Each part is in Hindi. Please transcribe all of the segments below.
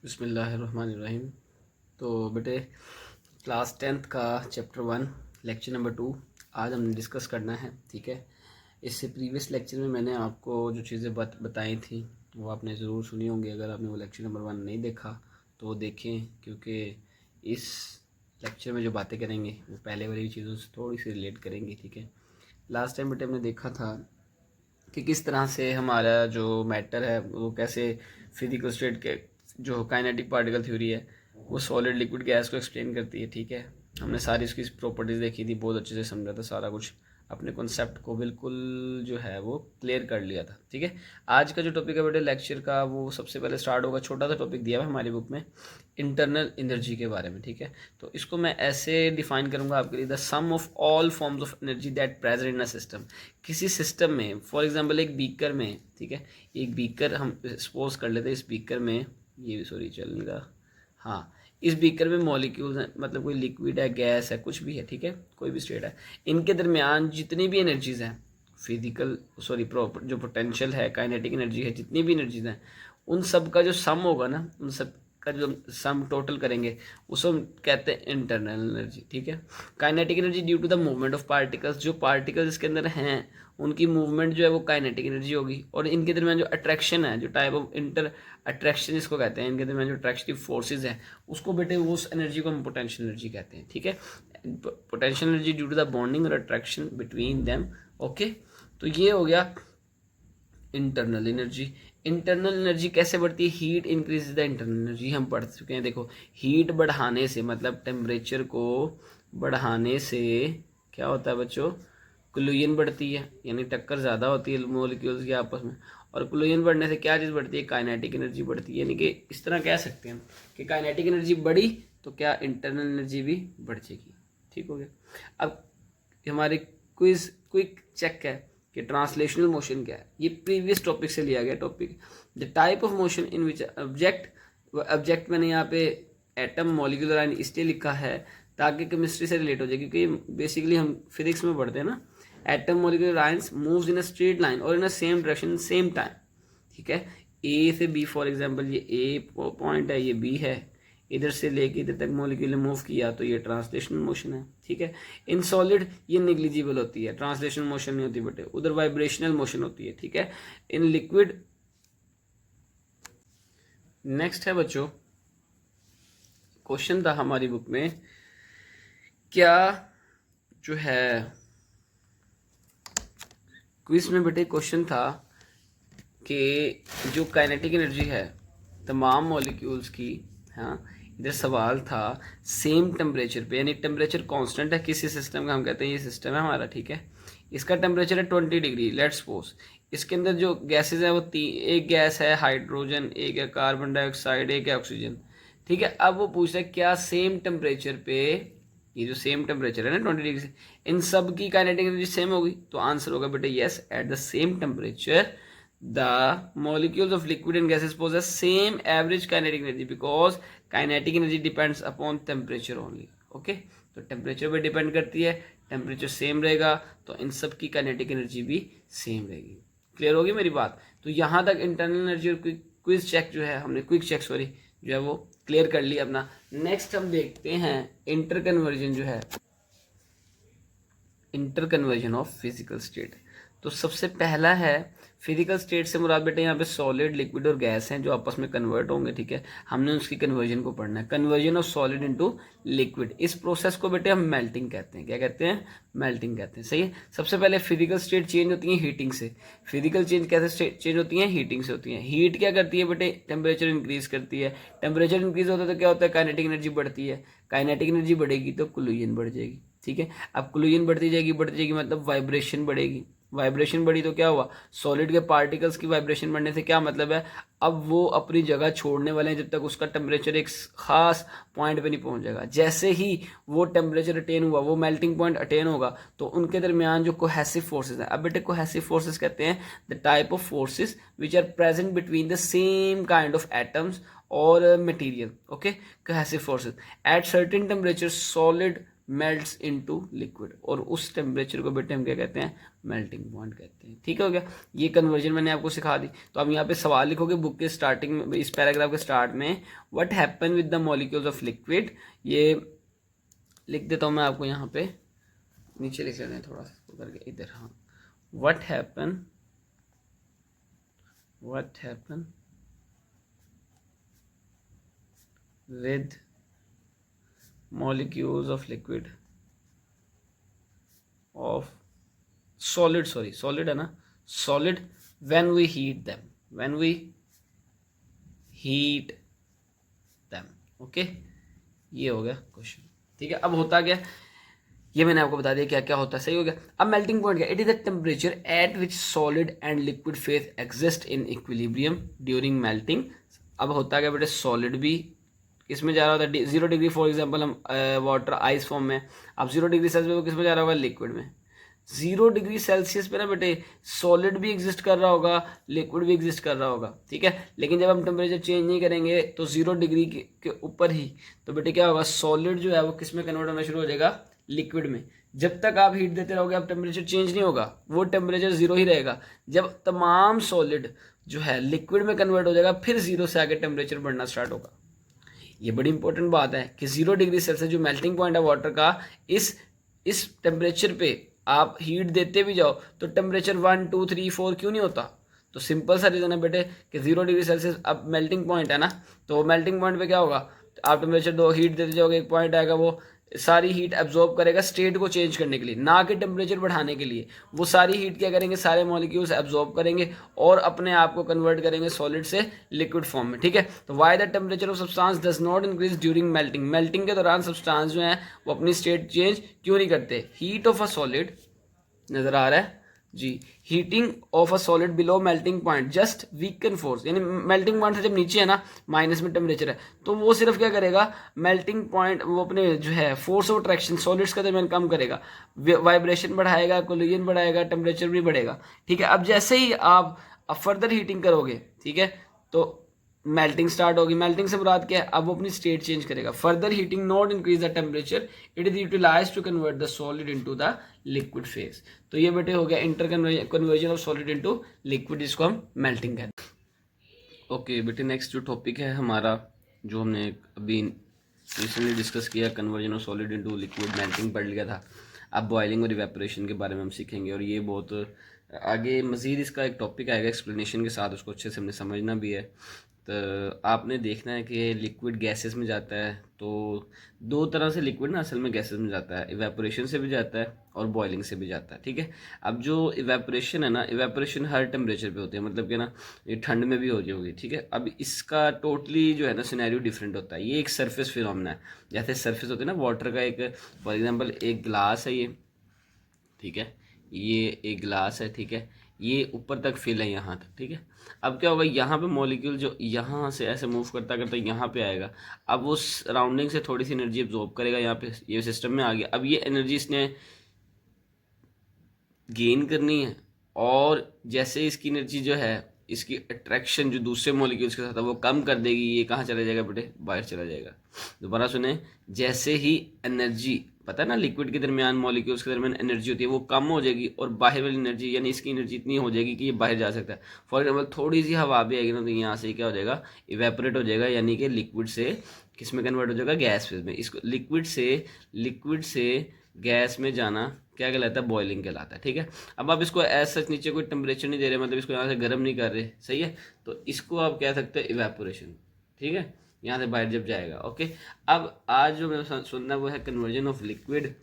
बिस्मिल्लाहिर्रहमानिर्रहीम। तो बेटे क्लास 10th का चैप्टर 1 लेक्चर नंबर 2 आज हमने डिस्कस करना है। ठीक है, इससे प्रीवियस लेक्चर में मैंने आपको जो चीज़ें बताई थी वो आपने ज़रूर सुनी होंगी। अगर आपने वो लेक्चर नंबर 1 नहीं देखा तो वो देखें, क्योंकि इस लेक्चर में जो बातें करेंगे वो पहले वाली चीज़ों से थोड़ी सी रिलेट करेंगी। ठीक है, लास्ट टाइम बेटे हमने देखा था कि किस तरह से हमारा जो मैटर है वो कैसे फिजिकल स्टेट के जो काइनेटिक पार्टिकल थ्योरी है वो सॉलिड लिक्विड गैस को एक्सप्लेन करती है। ठीक है, हमने सारी उसकी प्रॉपर्टीज़ देखी थी, बहुत अच्छे से समझा था सारा कुछ, अपने कॉन्सेप्ट को बिल्कुल जो है वो क्लियर कर लिया था। ठीक है, आज का जो टॉपिक है बेटे लेक्चर का वो सबसे पहले स्टार्ट होगा, छोटा सा टॉपिक दिया है हमारी बुक में, इंटरनल एनर्जी के बारे में। ठीक है, तो इसको मैं ऐसे डिफाइन करूंगा आपके लिए, the sum of all forms of energy that present in a system. किसी सिस्टम में, फॉर एग्जांपल एक बीकर में, ठीक है, एक बीकर हम सपोज कर लेते हैं, इस बीकर में ये सॉरी चलेगा, हाँ, इस बीकर में मॉलिक्यूल्स हैं, मतलब कोई लिक्विड है, गैस है, कुछ भी है। ठीक है, कोई भी स्टेट है, इनके दरमियान जितनी भी एनर्जीज हैं, फिजिकल सॉरी जो पोटेंशियल है, काइनेटिक एनर्जी है, जितनी भी एनर्जीज हैं, उन सब का जो सम होगा ना, उन सब का जो सम टोटल करेंगे उसको हम कहते हैं इंटरनल एनर्जी। ठीक है, kinetic energy due to the movement of particles, जो पार्टिकल्स इसके अंदर हैं उनकी मूवमेंट जो है वो काइनेटिक एनर्जी होगी। और इनके दरमियान जो अट्रैक्शन है, जो टाइप ऑफ इंटर अट्रैक्शन जिसको कहते हैं, इनके दरमियान जो अट्रैक्टिव फोर्सेज हैं उसको बेटे उस एनर्जी को हम पोटेंशियल एनर्जी कहते हैं। ठीक है, potential energy due to the bonding और अट्रैक्शन बिटवीन देम। ओके, तो ये हो गया इंटरनल एनर्जी। इंटरनल एनर्जी कैसे बढ़ती है? Heat increase the internal energy, हम पढ़ चुके हैं। देखो, हीट बढ़ाने से मतलब टेम्परेचर को बढ़ाने से क्या होता है बच्चों? कोलिजन बढ़ती है, यानी टक्कर ज़्यादा होती है मॉलिक्यूल्स की आपस में। और कोलिजन बढ़ने से क्या चीज़ बढ़ती है? काइनेटिक एनर्जी बढ़ती है। यानी कि इस तरह कह सकते हैं कि काइनेटिक एनर्जी बढ़ी तो क्या इंटरनल एनर्जी भी बढ़ जाएगी। ठीक हो गया। अब हमारे क्विज क्विक चेक है कि ट्रांसलेशनल मोशन क्या है। ये प्रीवियस टॉपिक से लिया गया topic, the type of motion in which object मैंने यहाँ पे एटम मॉलिक्यूलर आयन इसलिए लिखा है ताकि केमिस्ट्री से रिलेट हो जाए, क्योंकि बेसिकली हम फिजिक्स में पढ़ते हैं ना, atom molecular ions moves in a straight line और in a same direction same time. ठीक है, ए से बी, फॉर एग्जांपल ये ए पॉइंट है, ये बी है, इधर से लेके इधर तक मॉलिक्यूल ने मूव किया तो ये ट्रांसलेशनल मोशन है। ठीक है, इन सॉलिड ये निग्लिजिबल होती है, ट्रांसलेशनल मोशन नहीं होती बेटे, उधर वाइब्रेशनल मोशन होती है। ठीक है, इन लिक्विड। नेक्स्ट है बच्चों, क्वेश्चन था हमारी बुक में, क्या जो है क्विज में बेटे क्वेश्चन था कि जो काइनेटिक एनर्जी है तमाम मॉलिक्यूल्स की, हाँ, इधर सवाल था सेम टेम्परेचर पे, यानी टेम्परेचर कांस्टेंट है किसी सिस्टम का, हम कहते हैं ये सिस्टम है हमारा। ठीक है, इसका टेम्परेचर है 20 डिग्री, लेट्स सपोज इसके अंदर जो गैसेज हैं वो एक गैस है हाइड्रोजन, एक है कार्बन डाइऑक्साइड, एक है ऑक्सीजन। ठीक है, अब वो पूछ रहा है क्या सेम टेम्परेचर पे, ये जो सेम टेम्परेचर है ना 20 डिग्री से, इन सब की काइनेटिक एनर्जी सेम होगी? तो आंसर होगा बेटा yes, at the same temperature the molecules of liquid and gases possess same average kinetic energy because kinetic energy depends upon temperature only. okay, तो टेम्परेचर पे डिपेंड करती है, टेम्परेचर सेम रहेगा तो इन सब की काइनेटिक एनर्जी भी सेम रहेगी। क्लियर होगी मेरी बात? तो यहाँ तक इंटरनल एनर्जी और क्विज चेक जो है हमने, क्विक चेक सॉरी, जो है वो क्लियर कर लिया अपना। नेक्स्ट हम देखते हैं इंटर कन्वर्जन, जो है inter conversion of physical state. तो सबसे पहला है फिजिकल स्टेट से मुराद बेटे यहाँ पे सॉलिड, लिक्विड और गैस हैं जो आपस में कन्वर्ट होंगे। ठीक है, हमने उसकी कन्वर्जन को पढ़ना है, conversion of solid into liquid. इस प्रोसेस को बेटे हम मेल्टिंग कहते हैं। क्या कहते हैं? मेल्टिंग कहते हैं। सही है, सबसे पहले फिजिकल स्टेट चेंज होती है हीटिंग से। फिजिकल चेंज कैसे चेंज होती है? हीटिंग से होती है। हीट क्या करती है बेटे? टेम्परेचर इंक्रीज करती है। टेम्परेचर इंक्रीज होता है तो क्या होता है? काइनेटिक एनर्जी बढ़ती है। काइनेटिक एनर्जी बढ़ेगी तो कोलिजन बढ़ जाएगी। ठीक है, अब कोलिजन बढ़ती जाएगी मतलब वाइब्रेशन बढ़ेगी। वाइब्रेशन बढ़ी तो क्या हुआ? सॉलिड के पार्टिकल्स की वाइब्रेशन बढ़ने से क्या मतलब है? अब वो अपनी जगह छोड़ने वाले हैं जब तक उसका टेम्परेचर एक खास पॉइंट पे नहीं पहुंच जाएगा। जैसे ही वो टेम्परेचर अटेन हुआ, वो मेल्टिंग पॉइंट अटेन होगा, तो उनके दरमियान जो कोहेसिव फोर्सेज हैं, अब बेटे कोहेसिव फोर्सेज कहते हैं the type of forces which are present between the same kind of atoms और material. Okay, cohesive forces at certain temperature solid melts into liquid, और उस टेम्परेचर को बेटे हम क्या कहते हैं, मेल्टिंग पॉइंट कहते हैं। ठीक हो गया, ये कन्वर्जन मैंने आपको सिखा दी। तो अब यहाँ पे सवाल लिखोगे बुक के स्टार्टिंग में, इस पैराग्राफ के स्टार्ट में, what happen with the molecules of liquid, ये लिख देता हूँ मैं आपको यहाँ पे, नीचे लिख लेते हैं थोड़ा सा करके इधर, हाँ, what happen with molecules of liquid of solid है ना, solid when we heat them, okay, ये हो गया क्वेश्चन। ठीक है, अब होता क्या, ये मैंने आपको बता दिया क्या क्या होता है, सही हो गया। अब मेल्टिंग पॉइंट क्या, it is the temperature at which solid and liquid phase exist in equilibrium during melting. अब होता क्या बेटे, सॉलिड भी किसमें जा रहा होता है, 0 डिग्री फॉर एग्जांपल, हम वाटर आइस फॉर्म में, अब 0 डिग्री सेल्सियस पे वो किसमें जा रहा होगा, लिक्विड में। 0 डिग्री सेल्सियस पे ना बेटे सॉलिड भी एग्जिस्ट कर रहा होगा, लिक्विड भी एग्जिस्ट कर रहा होगा, ठीक है। लेकिन जब हम टेम्परेचर चेंज नहीं करेंगे तो 0 डिग्री के ऊपर ही, तो बेटे क्या होगा, सॉलिड जो है वो किस में कन्वर्ट होना शुरू हो जाएगा, लिक्विड में। जब तक आप हीट देते रहोगे आप टेम्परेचर चेंज नहीं होगा, वो टेम्परेचर 0 ही रहेगा। जब तमाम सॉलिड जो है लिक्विड में कन्वर्ट हो जाएगा, फिर 0 से आगे टेम्परेचर बढ़ना स्टार्ट होगा। ये बड़ी इंपॉर्टेंट बात है कि 0 डिग्री सेल्सियस जो मेल्टिंग पॉइंट है वाटर का, इस टेम्परेचर पे आप हीट देते भी जाओ तो टेम्परेचर 1 2 3 4 क्यों नहीं होता। तो सिंपल सा रीजन है बेटे कि 0 डिग्री सेल्सियस अब मेल्टिंग पॉइंट है ना, तो मेल्टिंग पॉइंट पे क्या होगा, आप टेम्परेचर 2 हीट देते जाओगे, एक पॉइंट आएगा वो सारी हीट एब्जॉर्ब करेगा स्टेट को चेंज करने के लिए, ना कि टेम्परेचर बढ़ाने के लिए। वो सारी हीट क्या करेंगे, सारे मॉलिक्यूल्स एब्जॉर्ब करेंगे और अपने आप को कन्वर्ट करेंगे सॉलिड से लिक्विड फॉर्म में, ठीक है। तो why the temperature of substance does not increase during melting, melting के दौरान सब्सटेंस जो है वो अपनी स्टेट चेंज क्यों नहीं करते। हीट ऑफ अ सॉलिड, नजर आ रहा है जी, heating of a solid below melting point just weaken force, यानी मेल्टिंग पॉइंट से जब नीचे है ना, माइनस में टेम्परेचर है, तो वो सिर्फ क्या करेगा, मेल्टिंग पॉइंट वो अपने जो है फोर्स ऑफ अट्रैक्शन सॉलिड्स का दरमियान कम करेगा, वाइब्रेशन बढ़ाएगा, कोलिजन बढ़ाएगा, टेम्परेचर भी बढ़ेगा, ठीक है। अब जैसे ही आप फर्दर हीटिंग करोगे, ठीक है, तो मेल्टिंग स्टार्ट होगी। मेल्टिंग से मुराद क्या है, अब वो अपनी स्टेट चेंज करेगा। Further heating not increase the temperature, it is utilized to convert the solid into the liquid phase. तो ये बेटे हो गया interconversion of solid into liquid, जिसको हम मेल्टिंग कहते हैं। ओके बेटे, नेक्स्ट जो टॉपिक है हमारा, जो हमने अभी रिसेंटली डिस्कस किया, conversion of solid into liquid, melting पढ़ लिया था। अब बॉइलिंग और इवेपोरेशन के बारे में हम सीखेंगे, और ये बहुत आगे मज़ीद इसका एक टॉपिक आएगा एक्सप्लेनेशन के साथ, उसको अच्छे से हमने समझना भी है। तो आपने देखना है कि लिक्विड गैसेस में जाता है, तो दो तरह से लिक्विड ना असल में गैसेस में जाता है, इवेपोरेशन से भी जाता है और बॉइलिंग से भी जाता है, ठीक है। अब जो इवेपोरेशन है ना, इवेपोरेशन हर टेम्परेचर पे होती है, मतलब कि ना ये ठंड में भी हो जाएगी, ठीक है। अब इसका टोटली जो है ना सिनेरियो डिफरेंट होता है। ये एक सरफेस फिनोमेना है, जैसे सरफेस होते हैं ना वाटर का, एक फॉर एग्जांपल एक ग्लास है ये, ठीक है, ये एक ग्लास है, ठीक है, ये ऊपर तक फिल है यहाँ तक, ठीक है। अब क्या होगा, यहाँ पे मॉलिक्यूल जो यहाँ से ऐसे मूव करता करता यहाँ पे आएगा, अब वो सराउंडिंग से थोड़ी सी एनर्जी एब्जॉर्ब करेगा, यहाँ पे ये सिस्टम में आ गया। अब ये एनर्जी इसने गेन करनी है, और जैसे इसकी एनर्जी जो है, इसकी अट्रैक्शन जो दूसरे मॉलिक्यूल्स के साथ है वो कम कर देगी, ये कहाँ चला जाएगा बेटे, बाहर चला जाएगा। दोबारा सुने, जैसे ही एनर्जी, पता है ना लिक्विड के दरमियान मॉलिक्यूल्स के दरमियान एनर्जी होती है, वो कम हो जाएगी, और बाहर वाली एनर्जी यानी इसकी एनर्जी इतनी हो जाएगी कि ये बाहर जा सकता है। फॉर एग्जाम्पल थोड़ी सी हवा भी आएगी ना, तो यहाँ से क्या हो जाएगा, इवेपोरेट हो जाएगा, यानी कि लिक्विड से किस में कन्वर्ट हो जाएगा, गैस फेज में। इसको लिक्विड से गैस में जाना क्या कहलाता है, बॉइलिंग कहलाता है, ठीक है। अब आप इसको ऐसा सच नीचे कोई टेम्परेचर नहीं दे रहे, मतलब इसको यहाँ से गर्म नहीं कर रहे, सही है, तो इसको आप कह सकते हैं इवेपोरेशन, ठीक है, यहाँ से बाहर जब जाएगा। ओके, अब आज जो मैं सुनना वो है conversion of liquid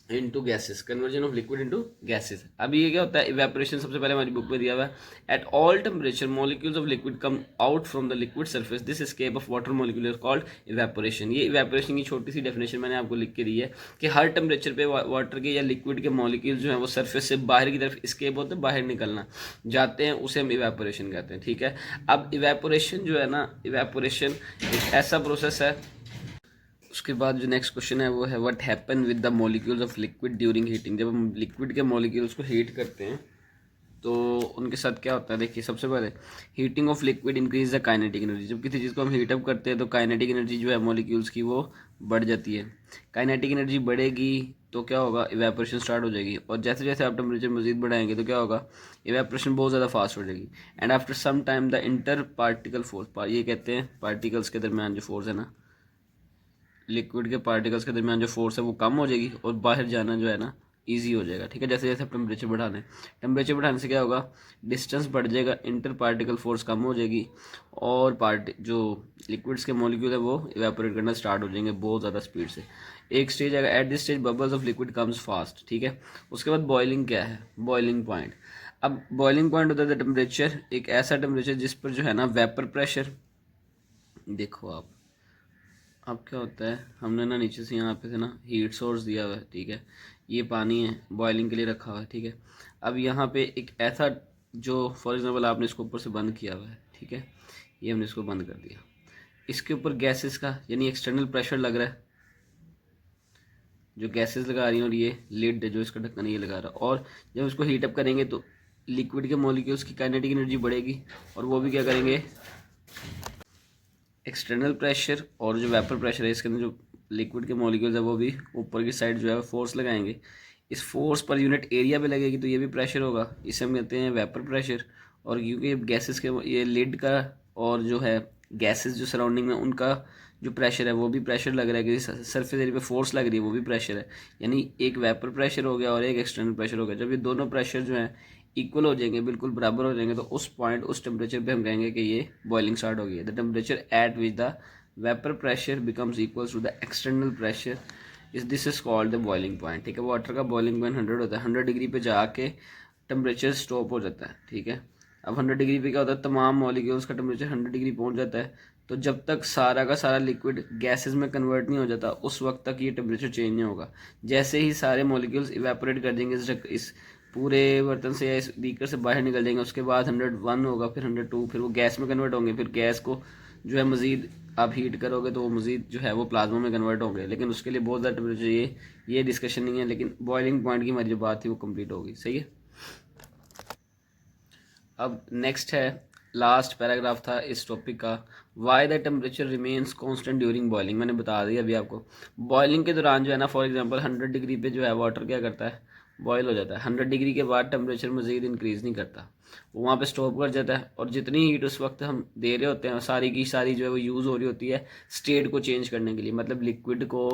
into gases, conversion of liquid into gases. अब ये क्या होता है, इवेपोरेशन सबसे पहले हमारी बुक में दिया हुआ है, at all temperature molecules of liquid come out from the liquid surface, this escape of water molecule is called evaporation. ये इवेपोरेशन की छोटी सी डेफिनेशन मैंने आपको लिख के दी है कि हर टेम्परेचर पे वाटर के या लिक्विड के मॉलिक्यूल्स जो है वो सरफेस से बाहर की तरफ एस्केप होते हैं, बाहर निकलना जाते हैं, उसे हम इवेपोरेशन कहते हैं, ठीक है। अब इवेपोरेशन जो है ना, इवेपोरेशन एक ऐसा प्रोसेस है। उसके बाद जो नेक्स्ट क्वेश्चन है वो है what happen with the molecules of liquid during heating. जब हम लिक्विड के मॉलिक्यूल्स को हीट करते हैं तो उनके साथ क्या होता है, देखिए सबसे पहले heating of liquid increase the kinetic energy. जब किसी चीज़ को हम हीटअप करते हैं तो काइनेटिक एनर्जी जो है मॉलिक्यूल्स की वो बढ़ जाती है। काइनेटिक एनर्जी बढ़ेगी तो क्या होगा, इवेपोरेशन स्टार्ट हो जाएगी, और जैसे जैसे आप टेम्परेचर मजीद बढ़ाएंगे तो क्या होगा, इवेपोरेशन बहुत ज़्यादा फास्ट हो जाएगी। And after some time the interparticle force, ये कहते हैं पार्टिकल्स के दरमियान जो फोर्स है ना, लिक्विड के पार्टिकल्स के दरमियान जो फोर्स है वो कम हो जाएगी और बाहर जाना जो है ना ईजी हो जाएगा। ठीक है, जैसे जैसे आप टेम्परेचर बढ़ाने से क्या होगा, डिस्टेंस बढ़ जाएगा, इंटर पार्टिकल फोर्स कम हो जाएगी, और जो लिक्विड्स के मॉलिक्यूल है वो इवेपोरेट करना स्टार्ट हो जाएंगे बहुत ज़्यादा स्पीड से। एक स्टेज आएगा, eight this stage bubbles of liquid comes fast. ठीक है, उसके बाद बॉइलिंग क्या है, बॉइलिंग पॉइंट। अब बॉइलिंग पॉइंट होता है टेम्परेचर, एक ऐसा टेम्परेचर जिस पर जो है ना वेपर प्रेशर, देखो आप, अब क्या होता है, हमने ना नीचे से यहाँ पे से ना हीट सोर्स दिया हुआ है। ठीक है, ये पानी है बॉइलिंग के लिए रखा हुआ है। ठीक है, अब यहाँ पे एक ऐसा जो फॉर एग्जांपल आपने इसको ऊपर से बंद किया हुआ है। ठीक है, ये हमने इसको बंद कर दिया, इसके ऊपर गैसेस का यानी एक्सटर्नल प्रेशर लग रहा है, जो गैसेस लगा रही हैं, और ये लिड है जो इसका ढक्कन ये लगा रहा है। और जब इसको हीटअप करेंगे तो लिक्विड के मॉलिक्यूल्स की काइनेटिक एनर्जी बढ़ेगी, और वो भी क्या करेंगे, एक्सटर्नल प्रेशर और जो वेपर प्रेशर है इसके अंदर जो लिक्विड के मॉलिक्यूल्स है वो भी ऊपर की साइड जो है फोर्स लगाएंगे। इस फोर्स पर यूनिट एरिया पे लगेगी तो ये भी प्रेशर होगा, इसे हम कहते हैं वेपर प्रेशर। और क्योंकि गैसेस के ये लिड का और जो है गैसेस जो सराउंडिंग में उनका जो प्रेशर है वो भी प्रेशर लग रहा है, कि सरफेस एरिया पे फोर्स लग रही है वो भी प्रेशर है। यानी एक वेपर प्रेशर हो गया और एक एक्सटर्नल प्रेशर हो गया। जब ये दोनों प्रेशर जो है इक्वल हो जाएंगे, बिल्कुल बराबर हो जाएंगे, तो उस पॉइंट उस टेम्परेचर पे हम कहेंगे कि ये बॉइलिंग स्टार्ट हो गई है। The temperature at which the vapour pressure becomes equal to the external pressure this is called the boiling point. ठीक है, वाटर का बॉइलिंग पॉइंट 100 होता है, 100 डिग्री पे जाके टेम्परेचर स्टॉप हो जाता है। ठीक है, अब 100 डिग्री पे क्या होता है, तमाम मॉलिक्यूल्स का टेम्परेचर 100 डिग्री पहुंच जाता है। तो जब तक सारा का सारा लिक्विड गैसेस में कन्वर्ट नहीं हो जाता उस वक्त तक ये टेम्परेचर चेंज नहीं होगा। जैसे ही सारे मॉलिक्यूल्स इवेपोरेट कर देंगे इस पूरे बर्तन से या इस बीकर से बाहर निकल जाएंगे, उसके बाद 101 होगा, फिर 102, फिर वो गैस में कन्वर्ट होंगे, फिर गैस को जो है मज़ीद आप हीट करोगे तो वो मज़ीद जो है वो प्लाज्मा में कन्वर्ट होंगे, लेकिन उसके लिए बहुत ज़्यादा टेम्परेचर चाहिए, ये डिस्कशन नहीं है। लेकिन बॉइलिंग पॉइंट की हमारी जो बात थी वो कंप्लीट होगी। सही है, अब नेक्स्ट है, लास्ट पैराग्राफ था इस टॉपिक का, why the temperature remains constant during boiling. मैंने बता दिया अभी आपको, बॉइलिंग के दौरान जो है ना, फॉर एग्जांपल 100 डिग्री पे जो है वाटर क्या करता है, बॉयल हो जाता है। 100 डिग्री के बाद टेम्परेचर मज़ीद इंक्रीज़ नहीं करता, वो वहाँ पे स्टॉप कर जाता है, और जितनी हीट उस वक्त हम दे रहे होते हैं सारी की सारी जो है वो यूज़ हो रही होती है स्टेट को चेंज करने के लिए, मतलब लिक्विड को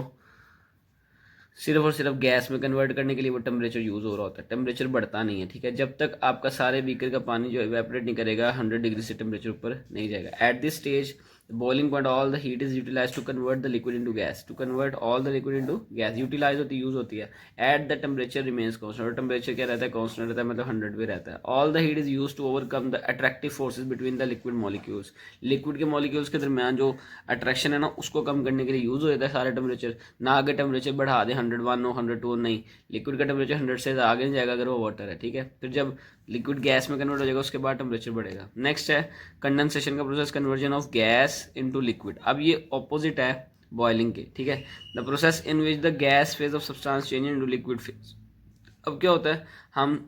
सिर्फ और सिर्फ गैस में कन्वर्ट करने के लिए वो टेम्परेचर यूज़ हो रहा होता है, टेम्परेचर बढ़ता नहीं है। ठीक है, जब तक आपका सारे बीकर का पानी जो इवेपोरेट नहीं करेगा 100 डिग्री से टेम्परेचर ऊपर नहीं जाएगा। At this stage boiling point all the heat is utilize to convert the liquid into gas, to convert all the liquid into gas, utilize होती है, यूज होती है। At the temperature remains constant, और टेम्परेचर क्या रहता है, कांस्टेंट रहता है, मतलब 100 पे रहता है। All the heat is use to overcome the attractive forces between the liquid molecules, liquid के मॉलिक्यूल्स के दरमियान जो अट्रैक्शन है ना उसको कम करने के लिए यूज हो जाता है सारा टेम्परेचर। ना आगे टेम्परेचर बढ़ा दे 101 हो 102 नहीं, लिक्विड का टेम्परेचर 100 से आगे नहीं जाएगा अगर वो वाटर है। ठीक है, फिर जब लिक्विड गैस में कन्वर्ट हो जाएगा उसके बाद टेम्परेचर बढ़ेगा। नेक्स्ट है कंडेंसेशन का process, conversion of gas into liquid. अब ये ऑपोजिट है बॉइलिंग के। ठीक है, the process in which the gas phase of substance change into liquid phase. अब क्या होता है, हम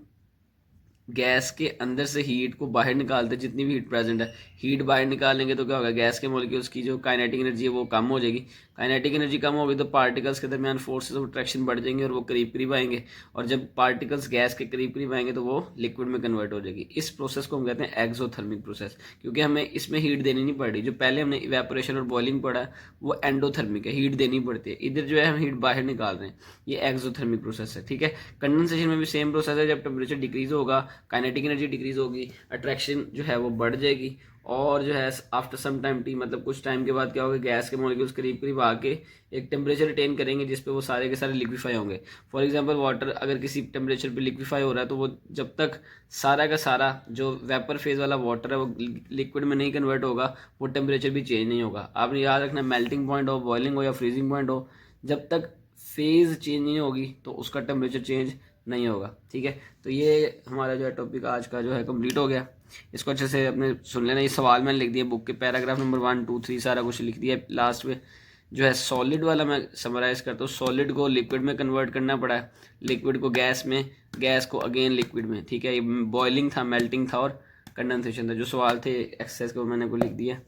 गैस के अंदर से हीट को बाहर निकालते हैं, जितनी भी हीट प्रेजेंट है हीट बाहर निकालेंगे तो क्या होगा, गैस के मॉलिक्यूल्स की जो काइनेटिक एनर्जी है वो कम हो जाएगी। काइनेटिक एनर्जी कम होगी तो पार्टिकल्स के दरमियान फोर्सेस ऑफ अट्रैक्शन बढ़ जाएंगे और वो करीब करीब आएंगे, और जब पार्टिकल्स गैस के करीब करीब आएंगे तो वो लिक्विड में कन्वर्ट हो जाएगी। इस प्रोसेस को हम कहते हैं एक्सोथर्मिक प्रोसेस, क्योंकि हमें इसमें हीट देनी नहीं पड़ रही। जो पहले हमने इवेपोरेशन और बॉइलिंग पढ़ा वो एंडोथर्मिक है, हीट देनी पड़ती है। इधर जो है हम हीट बाहर निकाल रहे हैं, ये एक्सोथर्मिक प्रोसेस है। ठीक है, कंडेंसेशन में भी सेम प्रोसेस है, जब टेम्परेचर डिक्रीज होगा काइनेटिक एनर्जी डिक्रीज होगी, अट्रैक्शन जो है वो बढ़ जाएगी, और जो है आफ्टर सम टाइम टी मतलब कुछ टाइम के बाद क्या होगा, गैस के मॉलिक्यूल्स करीब करीब आके एक टेम्परेचर अटेन करेंगे जिस पे वो सारे के सारे लिक्विफाई होंगे। फॉर एग्जांपल वाटर अगर किसी टेम्परेचर पे लिक्विफाई हो रहा है तो वो जब तक सारा का सारा जो वेपर फेज वाला वाटर है वो लिक्विड में नहीं कन्वर्ट होगा वो टेम्परेचर भी चेंज नहीं होगा। आपने याद रखना, मेल्टिंग पॉइंट हो, बॉइलिंग हो या फ्रीजिंग पॉइंट हो, जब तक फेज चेंज नहीं होगी तो उसका टेम्परेचर चेंज नहीं होगा। ठीक है, तो ये हमारा जो है टॉपिक आज का जो है कंप्लीट हो गया। इसको अच्छे से अपने सुन लेना, ये सवाल मैंने लिख दिया बुक के, पैराग्राफ नंबर 1 2 3 सारा कुछ लिख दिया लास्ट में। जो है सॉलिड वाला मैं समराइज़ करता हूँ, सॉलिड को लिक्विड में कन्वर्ट करना पड़ा है, लिक्विड को गैस में, गैस को अगेन लिक्विड में, ठीक है। ये बॉइलिंग था, मेल्टिंग था और कंडेंसेशन था। जो सवाल थे एक्सरसाइज को मैंने को लिख दिया।